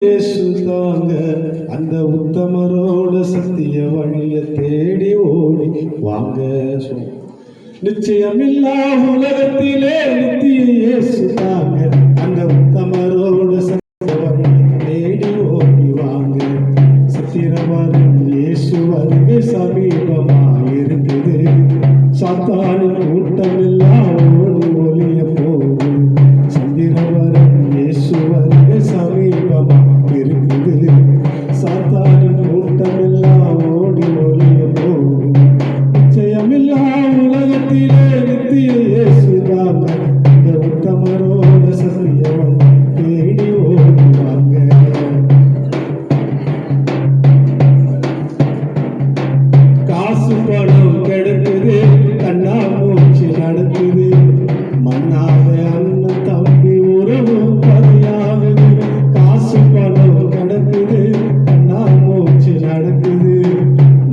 இயேசுதாங்க அந்த உத்தமரோட சத்திய வழிய தேடி ஓடி வாங்க. நிச்சயமில்லா உலகத்திலே நித்திய இயேசுதாங்க அந்த உத்தமரோட சத்திய வழிய தேடி ஓடி வாங்க. சத்திரவரும் இயேசு வருகை சமீபமாயிருக்குது. சாத்தானின் கூட்டம் எல்லாம் ஓடி ஒளிய போகுது. சந்திரவரும் இயேசு வருகை சமீபமா இருக்குது. சாத்தானின் கூட்டம் எல்லாம் ஓடி ஒளிய போகுது. நிச்சயமில்லா உலகத்திலே நித்திய இயேசுதான் இந்த உத்தமரோட சத்தியம் தேடி ஓடுவாங்க. காசு பணம் கெடுக்குது, கண்ணா மூச்சு நடக்குது. மண்ணாத அண்ணன் தம்பி உறவு பதியாகுது. காசு பணம் கிடக்குது, கண்ணா மூச்சு நடக்குது.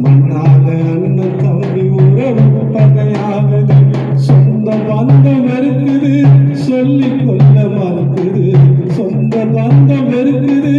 மண்ணாத அண்ணன் தம்பி உறவு பகையாகுது. சொந்த பந்தம் இருக்குது, சொல்லிக் கொள்ள மறுக்குது. சொந்த பந்தம் இருக்குது,